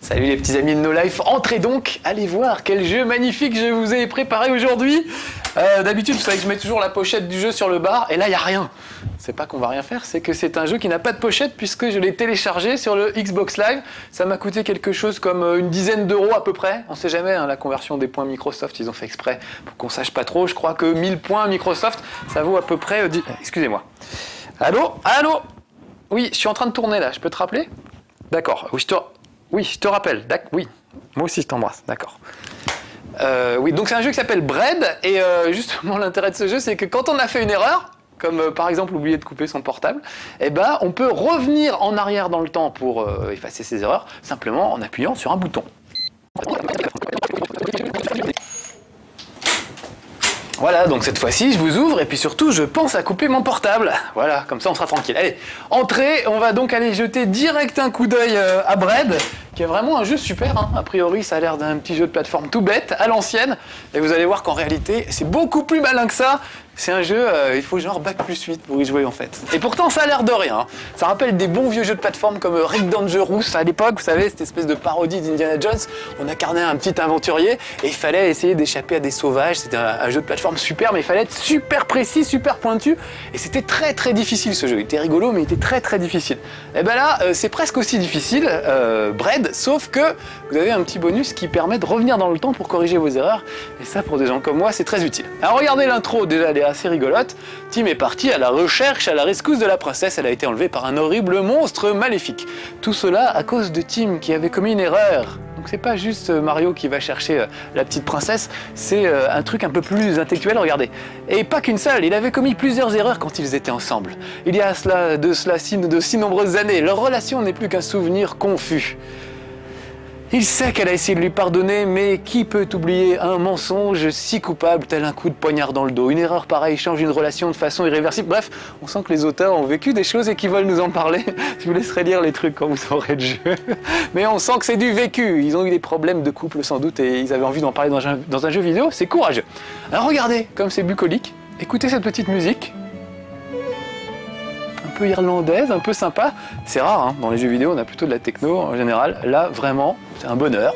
Salut les petits amis de No Life, entrez donc, allez voir quel jeu magnifique je vous ai préparé aujourd'hui. D'habitude vous savez que je mets toujours la pochette du jeu sur le bar et là il n'y a rien. C'est pas qu'on va rien faire, c'est que c'est un jeu qui n'a pas de pochette puisque je l'ai téléchargé sur le Xbox Live. Ça m'a coûté quelque chose comme une dizaine d'euros à peu près. On sait jamais, hein, la conversion des points Microsoft, ils ont fait exprès pour qu'on sache pas trop. Je crois que 1000 points Microsoft, ça vaut à peu près... Excusez-moi. Allô? Allô? Oui, je suis en train de tourner là, je peux te rappeler? D'accord, oui, je te rappelle, oui, moi aussi je t'embrasse, d'accord. Oui, donc c'est un jeu qui s'appelle Bread, et justement l'intérêt de ce jeu, c'est que quand on a fait une erreur, comme par exemple oublier de couper son portable, eh ben, on peut revenir en arrière dans le temps pour effacer ses erreurs, simplement en appuyant sur un bouton. Voilà, donc cette fois-ci, je vous ouvre et puis surtout, je pense à couper mon portable. Voilà, comme ça on sera tranquille. Allez, entrez, on va donc aller jeter direct un coup d'œil à Bread, qui est vraiment un jeu super, hein. A priori, ça a l'air d'un petit jeu de plateforme tout bête, à l'ancienne, et vous allez voir qu'en réalité, c'est beaucoup plus malin que ça. C'est un jeu, il faut genre Bac+8 pour y jouer en fait. Et pourtant ça a l'air de rien, hein. Ça rappelle des bons vieux jeux de plateforme comme Rick Dangerous à l'époque, vous savez, cette espèce de parodie d'Indiana Jones. On incarnait un petit aventurier et il fallait essayer d'échapper à des sauvages. C'était un jeu de plateforme super, mais il fallait être super précis, super pointu. Et c'était très très difficile ce jeu. Il était rigolo, mais il était très très difficile. Et ben là, c'est presque aussi difficile, Bread, sauf que vous avez un petit bonus qui permet de revenir dans le temps pour corriger vos erreurs. Et ça, pour des gens comme moi, c'est très utile. Alors regardez l'intro, déjà elle est assez rigolote. Tim est parti à la recherche, à la rescousse de la princesse. Elle a été enlevée par un horrible monstre maléfique. Tout cela à cause de Tim qui avait commis une erreur. Donc c'est pas juste Mario qui va chercher la petite princesse, c'est un truc un peu plus intellectuel, regardez. Et pas qu'une seule, il avait commis plusieurs erreurs quand ils étaient ensemble. Il y a de si nombreuses années, leur relation n'est plus qu'un souvenir confus. Il sait qu'elle a essayé de lui pardonner, mais qui peut oublier un mensonge si coupable tel un coup de poignard dans le dos? Une erreur pareille change une relation de façon irréversible. Bref, on sent que les auteurs ont vécu des choses et qu'ils veulent nous en parler. Je vous laisserai lire les trucs quand vous aurez le jeu. Mais on sent que c'est du vécu. Ils ont eu des problèmes de couple sans doute et ils avaient envie d'en parler dans un jeu vidéo. C'est courageux. Alors regardez, comme c'est bucolique, écoutez cette petite musique. Un peu irlandaise, un peu sympa. C'est rare, hein. Dans les jeux vidéo, on a plutôt de la techno en général. Là, vraiment, c'est un bonheur.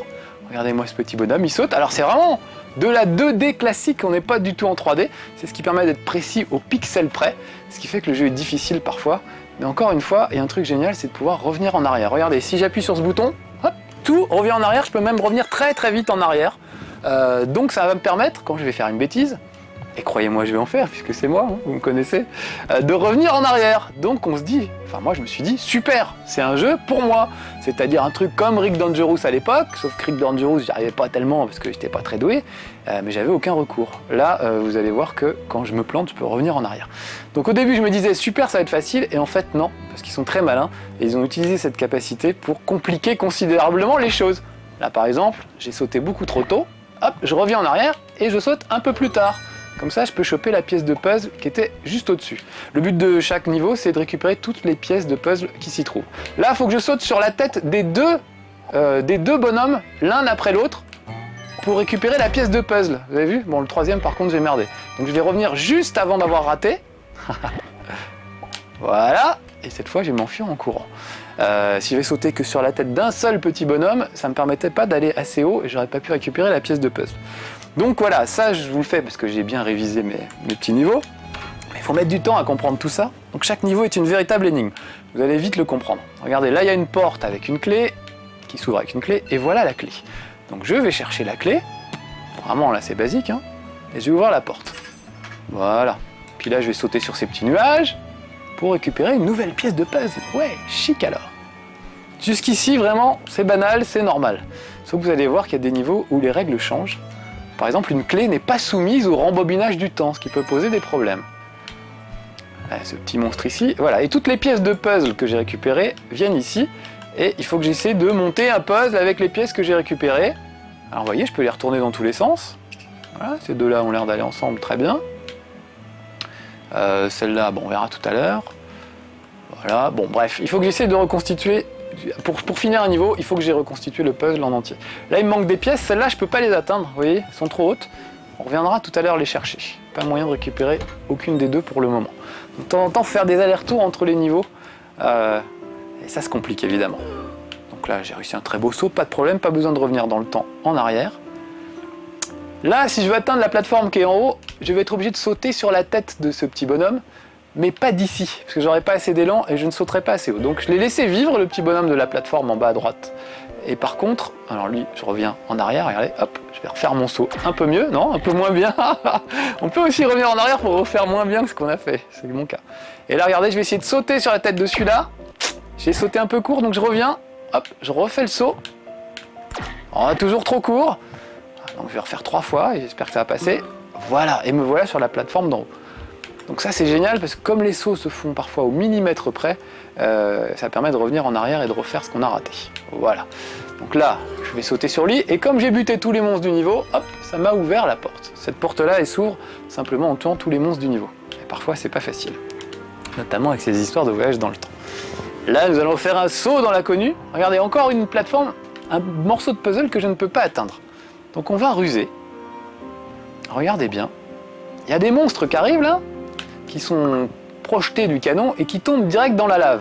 Regardez-moi ce petit bonhomme, il saute. Alors c'est vraiment de la 2D classique, on n'est pas du tout en 3D. C'est ce qui permet d'être précis au pixel près, ce qui fait que le jeu est difficile parfois. Mais encore une fois, il y a un truc génial, c'est de pouvoir revenir en arrière. Regardez, si j'appuie sur ce bouton, hop, tout revient en arrière. Je peux même revenir très très vite en arrière. Donc ça va me permettre, quand je vais faire une bêtise, et croyez-moi je vais en faire puisque c'est moi, hein, vous me connaissez, de revenir en arrière. Donc on se dit, enfin moi je me suis dit, super, c'est un jeu pour moi. C'est-à-dire un truc comme Rick Dangerous à l'époque, sauf que Rick Dangerous j'y arrivais pas tellement parce que j'étais pas très doué, mais j'avais aucun recours. Là vous allez voir que quand je me plante je peux revenir en arrière. Donc au début je me disais super ça va être facile et en fait non, parce qu'ils sont très malins et ils ont utilisé cette capacité pour compliquer considérablement les choses. Là par exemple, j'ai sauté beaucoup trop tôt, hop, je reviens en arrière et je saute un peu plus tard. Comme ça, je peux choper la pièce de puzzle qui était juste au-dessus. Le but de chaque niveau, c'est de récupérer toutes les pièces de puzzle qui s'y trouvent. Là, il faut que je saute sur la tête des deux bonhommes, l'un après l'autre, pour récupérer la pièce de puzzle. Vous avez vu? Bon, le troisième, par contre, j'ai merdé. Donc, je vais revenir juste avant d'avoir raté. Voilà. Et cette fois, je vais m'enfuir en courant. Si j'avais sauté que sur la tête d'un seul petit bonhomme, ça ne me permettait pas d'aller assez haut et j'aurais pas pu récupérer la pièce de puzzle. Donc voilà, ça je vous le fais parce que j'ai bien révisé mes petits niveaux. Mais il faut mettre du temps à comprendre tout ça. Donc chaque niveau est une véritable énigme. Vous allez vite le comprendre. Regardez, là il y a une porte avec une clé, qui s'ouvre avec une clé, et voilà la clé. Donc je vais chercher la clé. Vraiment là c'est basique, hein. Et je vais ouvrir la porte. Voilà. Puis là je vais sauter sur ces petits nuages pour récupérer une nouvelle pièce de puzzle. Ouais, chic alors. Jusqu'ici vraiment c'est banal, c'est normal. Sauf que vous allez voir qu'il y a des niveaux où les règles changent. Par exemple, une clé n'est pas soumise au rembobinage du temps, ce qui peut poser des problèmes. Ce petit monstre ici, voilà. Et toutes les pièces de puzzle que j'ai récupérées viennent ici. Et il faut que j'essaie de monter un puzzle avec les pièces que j'ai récupérées. Alors vous voyez, je peux les retourner dans tous les sens. Voilà, ces deux-là ont l'air d'aller ensemble très bien. Celle-là, bon, on verra tout à l'heure. Voilà, bon, bref, il faut que j'essaie de reconstituer... Pour finir un niveau, il faut que j'ai reconstitué le puzzle en entier. Là, il me manque des pièces. Celles-là, je ne peux pas les atteindre. Vous voyez, elles sont trop hautes. On reviendra tout à l'heure les chercher. Pas moyen de récupérer aucune des deux pour le moment. Donc, de temps en temps, faire des allers-retours entre les niveaux, et ça se complique évidemment. Donc Donc là, j'ai réussi un très beau saut, pas de problème, pas besoin de revenir dans le temps en arrière. Là, si je veux atteindre la plateforme qui est en haut, je vais être obligé de sauter sur la tête de ce petit bonhomme, mais pas d'ici, parce que j'aurais pas assez d'élan et je ne sauterai pas assez haut. Donc je l'ai laissé vivre, le petit bonhomme de la plateforme en bas à droite. Et par contre, alors lui, je reviens en arrière, regardez, hop, je vais refaire mon saut un peu mieux, non, un peu moins bien. On peut aussi revenir en arrière pour refaire moins bien que ce qu'on a fait, c'est mon cas. Et là, regardez, je vais essayer de sauter sur la tête de celui-là. J'ai sauté un peu court, donc je reviens, hop, je refais le saut. On a toujours trop court, donc je vais refaire 3 fois et j'espère que ça va passer. Voilà, et me voilà sur la plateforme d'en haut. Donc ça c'est génial parce que comme les sauts se font parfois au millimètre près, ça permet de revenir en arrière et de refaire ce qu'on a raté. Voilà. Donc là, je vais sauter sur lui et comme j'ai buté tous les monstres du niveau, hop, ça m'a ouvert la porte. Cette porte-là, elle s'ouvre simplement en tuant tous les monstres du niveau. Et parfois c'est pas facile, notamment avec ces histoires de voyage dans le temps. Là, nous allons faire un saut dans l'inconnu. Regardez, encore une plateforme, un morceau de puzzle que je ne peux pas atteindre. Donc on va ruser. Regardez bien. Il y a des monstres qui arrivent là, qui sont projetés du canon et qui tombent direct dans la lave.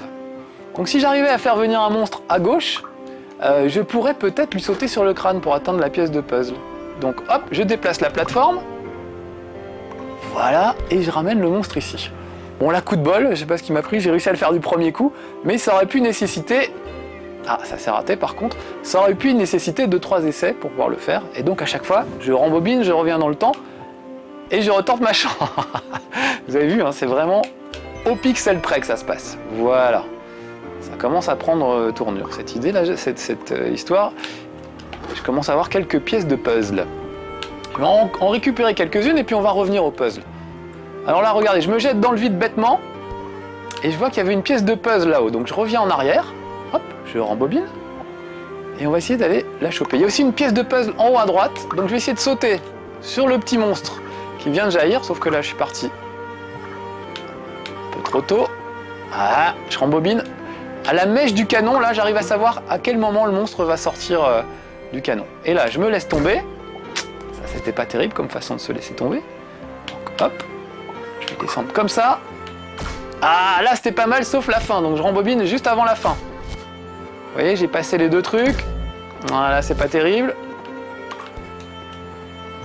Donc si j'arrivais à faire venir un monstre à gauche, je pourrais peut-être lui sauter sur le crâne pour atteindre la pièce de puzzle. Donc hop, je déplace la plateforme. Voilà, et je ramène le monstre ici. Bon là, coup de bol, je sais pas ce qui m'a pris, j'ai réussi à le faire du premier coup, mais ça aurait pu nécessiter... Ah, ça s'est raté par contre. Ça aurait pu nécessiter 2-3 essais pour pouvoir le faire. Et donc à chaque fois, je rembobine, je reviens dans le temps, et je retente ma chance. Vous avez vu, hein, c'est vraiment au pixel près que ça se passe. Voilà. Ça commence à prendre tournure. Cette idée-là, cette histoire, je commence à avoir quelques pièces de puzzle. Je vais en récupérer quelques-unes et puis on va revenir au puzzle. Alors là, regardez, je me jette dans le vide bêtement et je vois qu'il y avait une pièce de puzzle là-haut. Donc je reviens en arrière, hop, je rembobine et on va essayer d'aller la choper. Il y a aussi une pièce de puzzle en haut à droite, donc je vais essayer de sauter sur le petit monstre qui vient de jaillir, sauf que là je suis parti un peu trop tôt. Ah, je rembobine. À la mèche du canon, là j'arrive à savoir à quel moment le monstre va sortir du canon. Et là je me laisse tomber. Ça c'était pas terrible comme façon de se laisser tomber. Donc hop, je vais descendre comme ça. Ah là c'était pas mal sauf la fin, donc je rembobine juste avant la fin. Vous voyez, j'ai passé les deux trucs. Voilà, c'est pas terrible.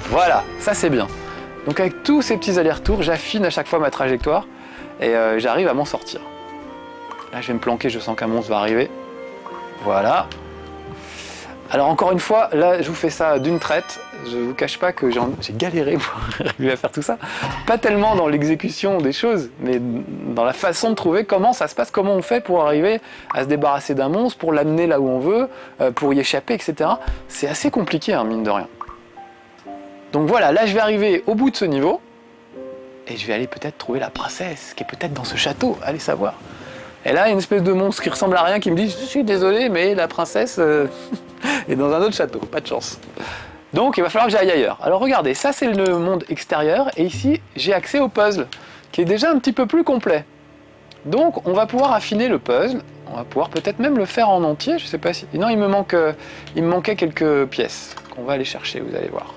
Voilà, ça c'est bien. Donc avec tous ces petits allers-retours, j'affine à chaque fois ma trajectoire et j'arrive à m'en sortir. Là je vais me planquer, je sens qu'un monstre va arriver. Voilà. Alors encore une fois, là je vous fais ça d'une traite. Je ne vous cache pas que j'ai galéré pour arriver à faire tout ça. Pas tellement dans l'exécution des choses, mais dans la façon de trouver comment ça se passe, comment on fait pour arriver à se débarrasser d'un monstre, pour l'amener là où on veut, pour y échapper, etc. C'est assez compliqué, hein, mine de rien. Donc voilà, là je vais arriver au bout de ce niveau, et je vais aller peut-être trouver la princesse, qui est peut-être dans ce château, allez savoir. Et là, il y a une espèce de monstre qui ressemble à rien, qui me dit « Je suis désolé, mais la princesse est dans un autre château, pas de chance. » Donc il va falloir que j'aille ailleurs. Alors regardez, ça c'est le monde extérieur, et ici j'ai accès au puzzle, qui est déjà un petit peu plus complet. Donc on va pouvoir affiner le puzzle, on va pouvoir peut-être même le faire en entier, je sais pas si... Non, il me manquait quelques pièces, qu'on va aller chercher, vous allez voir.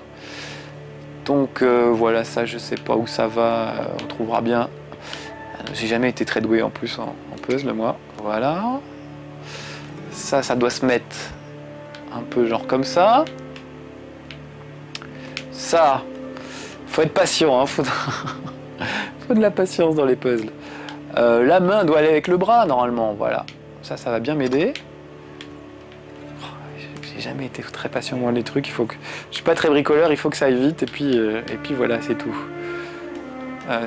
Donc voilà, ça je sais pas où ça va, on trouvera bien. J'ai jamais été très doué en plus en puzzle moi, voilà. Ça doit se mettre un peu genre comme ça. Ça, faut être patient, hein, faut de la patience dans les puzzles. La main doit aller avec le bras normalement, voilà. Ça va bien m'aider. J'ai jamais été très patient dans les trucs, je suis pas très bricoleur, il faut que ça aille vite et puis voilà, c'est tout.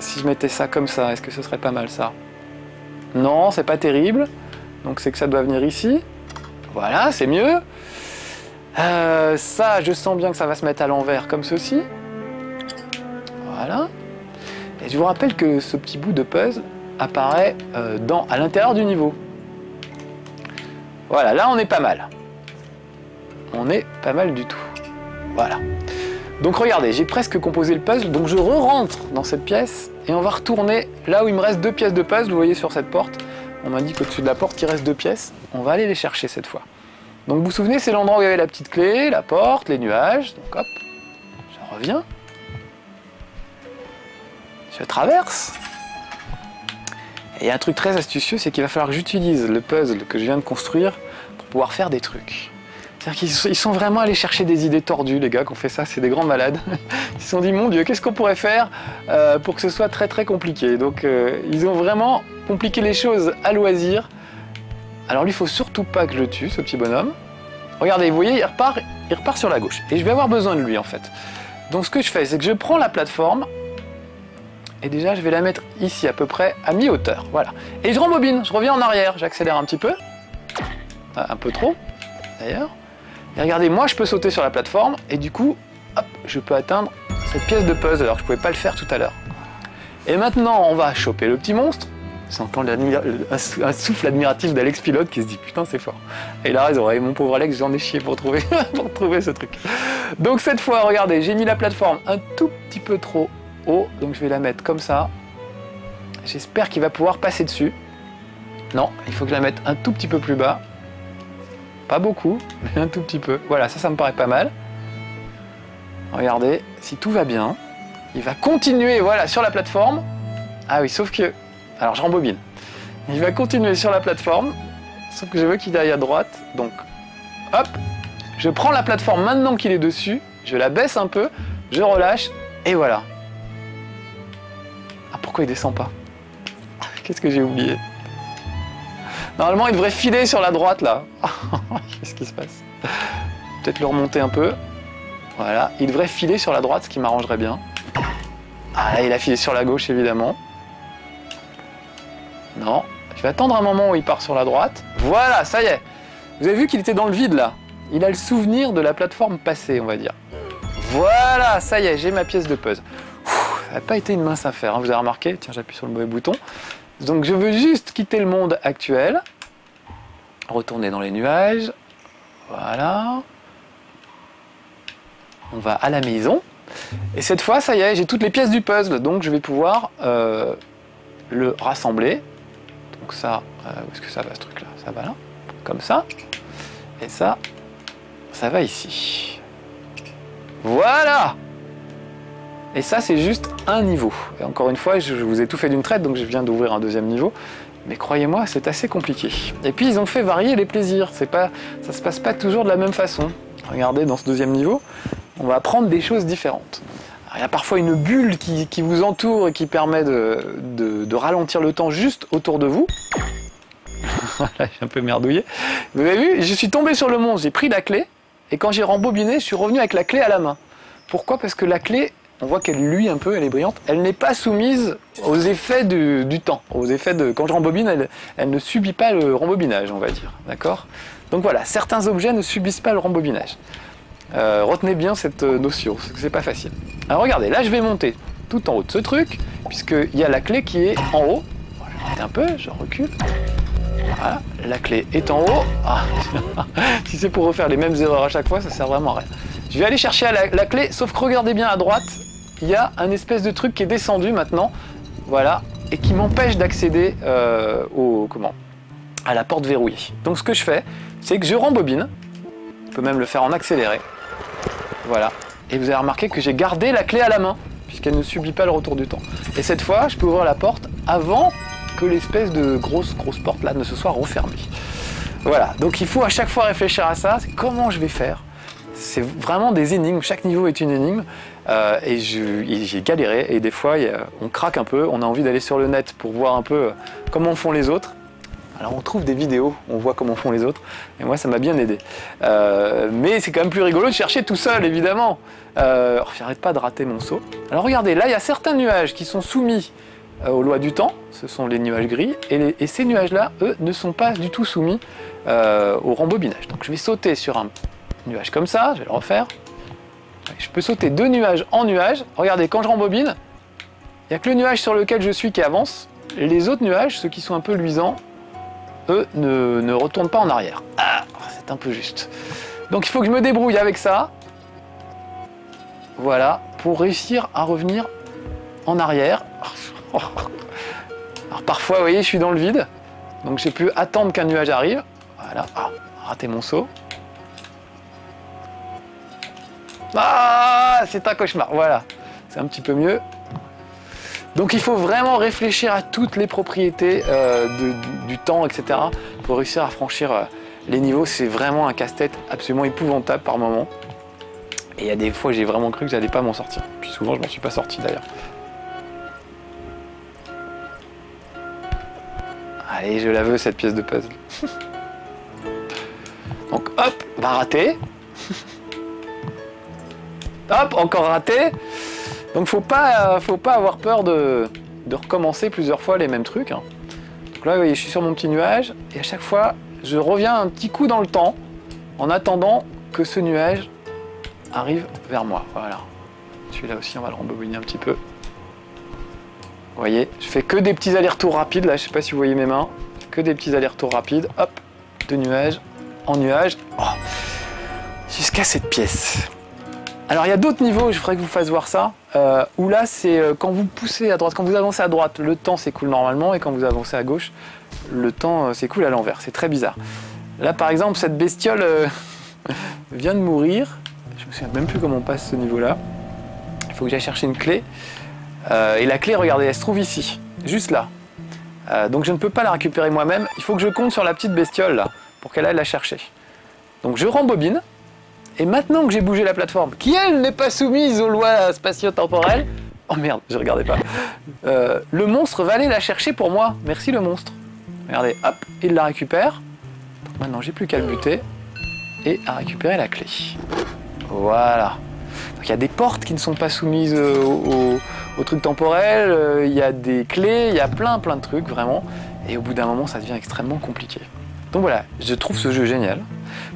Si je mettais ça comme ça, est-ce que ce serait pas mal ça? Non, c'est pas terrible, donc c'est que ça doit venir ici. Voilà, c'est mieux. Ça, je sens bien que ça va se mettre à l'envers comme ceci. Voilà. Et je vous rappelle que ce petit bout de puzzle apparaît à l'intérieur du niveau. Voilà, là on est pas mal. On est pas mal du tout. Voilà. Donc regardez, j'ai presque composé le puzzle, donc je re-rentre dans cette pièce et on va retourner là où il me reste 2 pièces de puzzle, vous voyez sur cette porte. On m'a dit qu'au-dessus de la porte il reste 2 pièces. On va aller les chercher cette fois. Donc vous vous souvenez, c'est l'endroit où il y avait la petite clé, la porte, les nuages. Donc hop, je reviens. Je traverse. Et il y a un truc très astucieux, c'est qu'il va falloir que j'utilise le puzzle que je viens de construire pour pouvoir faire des trucs. C'est-à-dire qu'ils sont vraiment allés chercher des idées tordues, les gars qui ont fait ça, c'est des grands malades. Ils se sont dit, mon Dieu, qu'est-ce qu'on pourrait faire pour que ce soit très très compliqué. Donc ils ont vraiment compliqué les choses à loisir. Alors lui, il faut surtout pas que je le tue, ce petit bonhomme. Regardez, vous voyez, il repart sur la gauche. Et je vais avoir besoin de lui, en fait. Donc ce que je fais, c'est que je prends la plateforme, et déjà, je vais la mettre ici, à peu près à mi-hauteur. Voilà. Et je rembobine, je reviens en arrière, j'accélère un petit peu. Un peu trop, d'ailleurs. Et regardez, moi, je peux sauter sur la plateforme, et du coup, hop, je peux atteindre cette pièce de puzzle, alors que je ne pouvais pas le faire tout à l'heure. Et maintenant, on va choper le petit monstre. J'entends un souffle admiratif d'Alex Pilote qui se dit « Putain, c'est fort ». Et il a raison, et mon pauvre Alex, j'en ai chié pour trouver ce truc. Donc cette fois, regardez, j'ai mis la plateforme un tout petit peu trop haut, donc je vais la mettre comme ça. J'espère qu'il va pouvoir passer dessus. Non, il faut que je la mette un tout petit peu plus bas. Pas beaucoup, mais un tout petit peu. Voilà, ça me paraît pas mal. Regardez, si tout va bien, il va continuer, voilà, sur la plateforme. Ah oui, sauf que... Alors je rembobine. Il va continuer sur la plateforme, sauf que je veux qu'il aille à droite. Donc, hop, je prends la plateforme maintenant qu'il est dessus, je la baisse un peu, je relâche, et voilà. Ah, pourquoi il descend pas? Qu'est-ce que j'ai oublié? Normalement, il devrait filer sur la droite, là. Qu'est-ce qui se passe? Peut-être le remonter un peu. Voilà, il devrait filer sur la droite, ce qui m'arrangerait bien. Ah, là, il a filé sur la gauche, évidemment. Non, je vais attendre un moment où il part sur la droite. Voilà, ça y est. Vous avez vu qu'il était dans le vide, là. Il a le souvenir de la plateforme passée, on va dire. Voilà, ça y est, j'ai ma pièce de puzzle. Ça n'a pas été une mince affaire, hein, vous avez remarqué. Tiens, j'appuie sur le mauvais bouton. Donc, je veux juste quitter le monde actuel. Retourner dans les nuages. Voilà. On va à la maison. Et cette fois, ça y est, j'ai toutes les pièces du puzzle. Donc, je vais pouvoir le rassembler. Donc ça, où est-ce que ça va ce truc-là? Ça va là, comme ça. Et ça va ici. Voilà! Et ça, c'est juste un niveau. Et encore une fois, je vous ai tout fait d'une traite, donc je viens d'ouvrir un deuxième niveau. Mais croyez-moi, c'est assez compliqué. Et puis, ils ont fait varier les plaisirs. Ça se passe pas toujours de la même façon. Regardez, dans ce deuxième niveau, on va apprendre des choses différentes. Alors, il y a parfois une bulle qui vous entoure et qui permet de ralentir le temps juste autour de vous. Là, j'ai un peu merdouillé. Vous avez vu, je suis tombé sur le monstre, j'ai pris la clé, et quand j'ai rembobiné, je suis revenu avec la clé à la main. Pourquoi? Parce que la clé, on voit qu'elle luit un peu, elle est brillante, elle n'est pas soumise aux effets du temps, aux effets de... Quand je rembobine, elle ne subit pas le rembobinage, on va dire, d'accord? Donc voilà, certains objets ne subissent pas le rembobinage. Retenez bien cette notion, parce que c'est pas facile. Alors regardez, là je vais monter tout en haut de ce truc, puisqu'il y a la clé qui est en haut. Voilà, je monte un peu, je recule. Voilà, la clé est en haut. Ah, si c'est pour refaire les mêmes erreurs à chaque fois, ça sert vraiment à rien. Je vais aller chercher la clé, sauf que regardez bien à droite, il y a un espèce de truc qui est descendu maintenant, voilà, et qui m'empêche d'accéder à la porte verrouillée. Donc ce que je fais, c'est que je rembobine, je peux même le faire en accéléré, voilà, et vous avez remarqué que j'ai gardé la clé à la main, puisqu'elle ne subit pas le retour du temps. Et cette fois, je peux ouvrir la porte avant que l'espèce de grosse porte là ne se soit refermée. Voilà, donc il faut à chaque fois réfléchir à ça, c'est comment je vais faire. C'est vraiment des énigmes, chaque niveau est une énigme, et j'ai galéré, et des fois on craque un peu, on a envie d'aller sur le net pour voir un peu comment font les autres. Alors on trouve des vidéos, on voit comment font les autres, et moi ça m'a bien aidé. Mais c'est quand même plus rigolo de chercher tout seul, évidemment. J'arrête pas de rater mon saut. Alors regardez, là il y a certains nuages qui sont soumis aux lois du temps, ce sont les nuages gris, et ces nuages-là, eux, ne sont pas du tout soumis au rembobinage. Donc je vais sauter sur un nuage comme ça, je vais le refaire. Je peux sauter deux nuages en nuage. Regardez, quand je rembobine, il n'y a que le nuage sur lequel je suis qui avance. Et les autres nuages, ceux qui sont un peu luisants, eux, ne retournent pas en arrière. Ah, c'est un peu juste. Donc il faut que je me débrouille avec ça. Voilà, pour réussir à revenir en arrière. Alors parfois, vous voyez, je suis dans le vide. Donc j'ai pu attendre qu'un nuage arrive. Voilà, raté mon saut. Ah, c'est un cauchemar, voilà, c'est un petit peu mieux. Donc il faut vraiment réfléchir à toutes les propriétés du temps, etc. pour réussir à franchir Les niveaux, c'est vraiment un casse-tête absolument épouvantable par moment. Et il y a des fois, j'ai vraiment cru que j'allais pas m'en sortir. Puis souvent, je m'en suis pas sorti d'ailleurs. Allez, je la veux cette pièce de puzzle. Donc hop, bah raté. Hop, encore raté. Donc faut pas avoir peur de recommencer plusieurs fois les mêmes trucs. Hein. Donc là, vous voyez, je suis sur mon petit nuage et à chaque fois, je reviens un petit coup dans le temps en attendant que ce nuage arrive vers moi. Voilà. Celui-là aussi, on va le rembobiner un petit peu. Vous voyez, je fais que des petits allers-retours rapides. Là, je sais pas si vous voyez mes mains. Que des petits allers-retours rapides. Hop, de nuage en nuage. Oh, jusqu'à cette pièce. Alors, il y a d'autres niveaux, je voudrais que vous fasse voir ça. Où là, c'est quand vous poussez à droite, quand vous avancez à droite, le temps s'écoule normalement. Et quand vous avancez à gauche, le temps s'écoule à l'envers. C'est très bizarre. Là, par exemple, cette bestiole vient de mourir. Je me souviens même plus comment on passe ce niveau-là. Il faut que j'aille chercher une clé. Et la clé, regardez, elle se trouve ici, juste là. Donc je ne peux pas la récupérer moi-même. Il faut que je compte sur la petite bestiole là, pour qu'elle aille la chercher. Donc je rembobine. Et maintenant que j'ai bougé la plateforme, qui elle n'est pas soumise aux lois spatio-temporelles, oh merde, je regardais pas. Le monstre va aller la chercher pour moi. Merci le monstre. Regardez, hop, il la récupère. Donc maintenant j'ai plus qu'à le buter et à récupérer la clé. Voilà. Donc il y a des portes qui ne sont pas soumises au truc temporel, il y a des clés, il y a plein de trucs vraiment. Et au bout d'un moment, ça devient extrêmement compliqué. Donc voilà, je trouve ce jeu génial.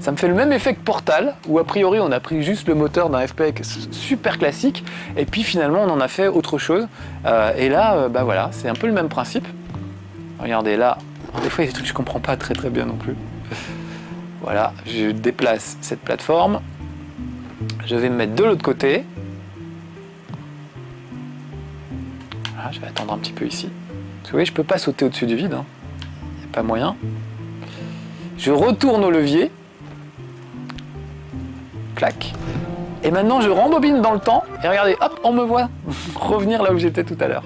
Ça me fait le même effet que Portal, où a priori on a pris juste le moteur d'un FPS super classique, et puis finalement on en a fait autre chose. Et là, bah voilà, c'est un peu le même principe. Regardez là, des fois il y a des trucs que je comprends pas très bien non plus. Voilà, je déplace cette plateforme. Je vais me mettre de l'autre côté. Voilà, je vais attendre un petit peu ici. Parce que vous voyez, je ne peux pas sauter au-dessus du vide. Il n'y a pas moyen. Je retourne au levier. Clac. Et maintenant, je rembobine dans le temps. Et regardez, hop, on me voit revenir là où j'étais tout à l'heure.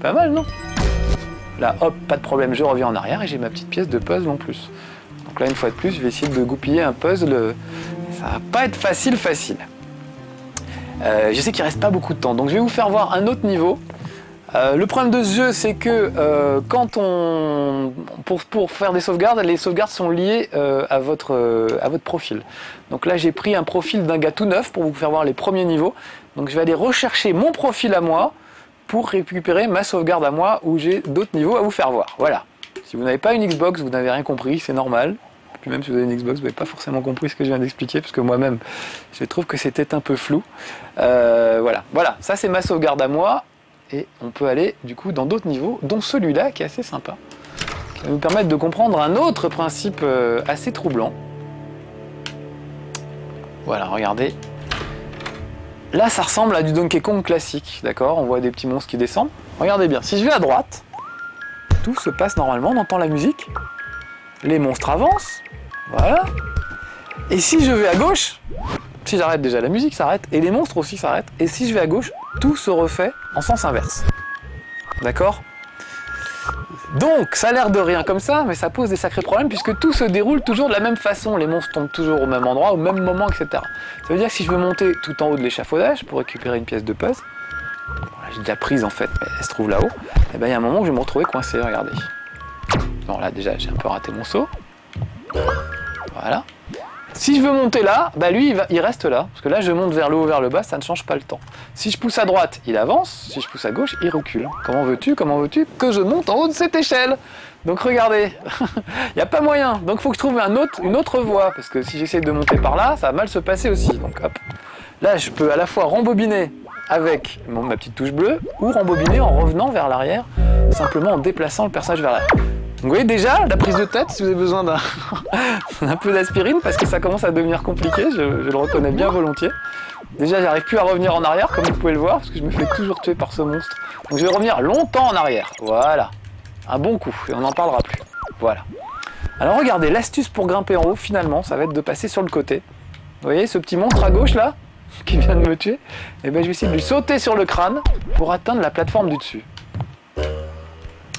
Pas mal, non? Là, hop, pas de problème, je reviens en arrière et j'ai ma petite pièce de puzzle en plus. Donc là, une fois de plus, je vais essayer de goupiller un puzzle. Ça va pas être facile. Je sais qu'il reste pas beaucoup de temps, donc je vais vous faire voir un autre niveau. Le problème de ce jeu, c'est que quand pour faire des sauvegardes, les sauvegardes sont liées à votre profil. Donc là, j'ai pris un profil d'un gars tout neuf pour vous faire voir les premiers niveaux. Donc je vais aller rechercher mon profil à moi pour récupérer ma sauvegarde à moi où j'ai d'autres niveaux à vous faire voir. Voilà. Si vous n'avez pas une Xbox, vous n'avez rien compris, c'est normal. Puis même si vous avez une Xbox, vous n'avez pas forcément compris ce que je viens d'expliquer, parce que moi-même, je trouve que c'était un peu flou. Voilà, ça c'est ma sauvegarde à moi, et on peut aller du coup dans d'autres niveaux, dont celui-là qui est assez sympa, qui va nous permettre de comprendre un autre principe assez troublant. Voilà, regardez. Là, ça ressemble à du Donkey Kong classique, d'accord? On voit des petits monstres qui descendent. Regardez bien, si je vais à droite, tout se passe normalement, on entend la musique. Les monstres avancent, voilà. Et si je vais à gauche, si j'arrête déjà, la musique s'arrête, et les monstres aussi s'arrêtent. Et si je vais à gauche, tout se refait en sens inverse. D'accord? Donc, ça a l'air de rien comme ça, mais ça pose des sacrés problèmes, puisque tout se déroule toujours de la même façon. Les monstres tombent toujours au même endroit, au même moment, etc. Ça veut dire que si je veux monter tout en haut de l'échafaudage, pour récupérer une pièce de puzzle, voilà, j'ai déjà prise en fait, mais elle se trouve là-haut, et bien il y a un moment où je vais me retrouver coincé, regardez. Bon là déjà j'ai un peu raté mon saut. Voilà. Si je veux monter là, bah lui il reste là. Parce que là je monte vers le haut, vers le bas, ça ne change pas le temps. Si je pousse à droite, il avance. Si je pousse à gauche, il recule. Comment veux-tu que je monte en haut de cette échelle? Donc regardez, il n'y a pas moyen. Donc il faut que je trouve une autre voie. Parce que si j'essaie de monter par là, ça va mal se passer aussi. Donc hop. Là je peux à la fois rembobiner avec ma petite touche bleue ou rembobiner en revenant vers l'arrière, simplement en déplaçant le personnage vers l'arrière. Vous voyez déjà la prise de tête, si vous avez besoin d'un peu d'aspirine, parce que ça commence à devenir compliqué, je le reconnais bien volontiers. Déjà, j'arrive plus à revenir en arrière, comme vous pouvez le voir, parce que je me fais toujours tuer par ce monstre. Donc je vais revenir longtemps en arrière, voilà. Un bon coup, et on n'en parlera plus. Voilà. Alors regardez, l'astuce pour grimper en haut, finalement, ça va être de passer sur le côté. Vous voyez ce petit monstre à gauche, là, qui vient de me tuer? Et ben je vais essayer de lui sauter sur le crâne pour atteindre la plateforme du dessus.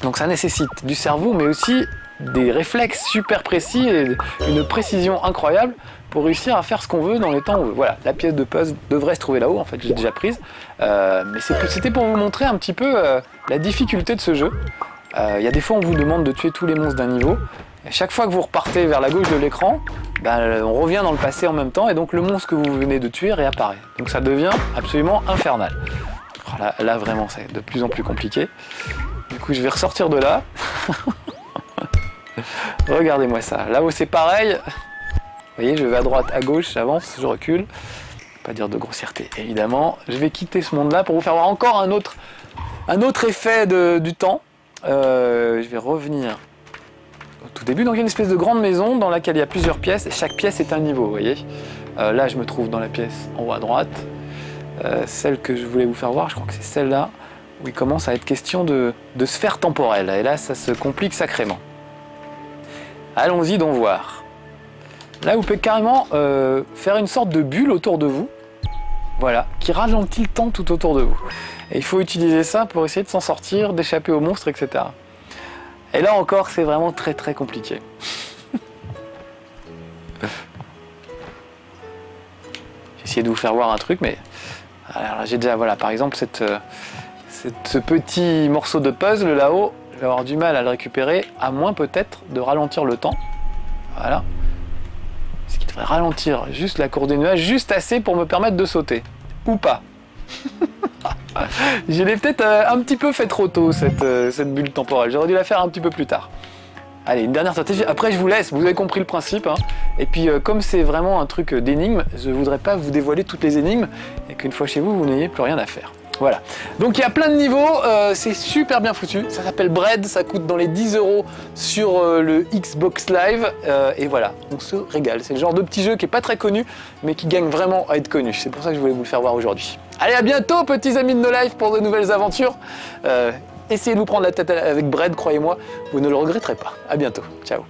Donc ça nécessite du cerveau, mais aussi des réflexes super précis et une précision incroyable pour réussir à faire ce qu'on veut dans les temps où on veut. Voilà, la pièce de puzzle devrait se trouver là-haut, en fait, j'ai déjà prise. Mais c'était pour vous montrer un petit peu la difficulté de ce jeu. Il y a des fois, on vous demande de tuer tous les monstres d'un niveau. Et chaque fois que vous repartez vers la gauche de l'écran, on revient dans le passé en même temps, et donc le monstre que vous venez de tuer réapparaît. Donc ça devient absolument infernal. Là vraiment, c'est de plus en plus compliqué. Du coup, je vais ressortir de là. Regardez-moi ça. Là-haut, c'est pareil. Vous voyez, je vais à droite, à gauche, j'avance, je recule. Pas dire de grossièreté, évidemment. Je vais quitter ce monde-là pour vous faire voir encore un autre effet du temps. Je vais revenir au tout début. Donc il y a une espèce de grande maison dans laquelle il y a plusieurs pièces et chaque pièce est un niveau, vous voyez. Là, je me trouve dans la pièce en haut à droite. Celle que je voulais vous faire voir, je crois que c'est celle-là, où il commence à être question de sphère temporelle. Et là, ça se complique sacrément. Allons-y donc voir. Là, vous pouvez carrément faire une sorte de bulle autour de vous, voilà, qui ralentit le temps tout autour de vous. Et il faut utiliser ça pour essayer de s'en sortir, d'échapper aux monstres, etc. Et là encore, c'est vraiment très très compliqué. J'ai essayé de vous faire voir un truc, mais... Alors j'ai déjà, voilà, par exemple, ce petit morceau de puzzle là-haut, je vais avoir du mal à le récupérer, à moins peut-être de ralentir le temps. Voilà. Ce qui devrait ralentir juste la courbe des nuages, juste assez pour me permettre de sauter. Ou pas. Je l'ai peut-être un petit peu fait trop tôt, cette bulle temporelle. J'aurais dû la faire un petit peu plus tard. Allez, une dernière stratégie. Après, je vous laisse. Vous avez compris le principe. Hein. Et puis, comme c'est vraiment un truc d'énigme, je ne voudrais pas vous dévoiler toutes les énigmes et qu'une fois chez vous, vous n'ayez plus rien à faire. Voilà. Donc, il y a plein de niveaux. C'est super bien foutu. Ça s'appelle Bread. Ça coûte dans les 10 € sur le Xbox Live. Et voilà, on se régale. C'est le genre de petit jeu qui n'est pas très connu, mais qui gagne vraiment à être connu. C'est pour ça que je voulais vous le faire voir aujourd'hui. Allez, à bientôt, petits amis de No Life, pour de nouvelles aventures. Essayez de vous prendre la tête avec Bread, croyez-moi, vous ne le regretterez pas. À bientôt. Ciao.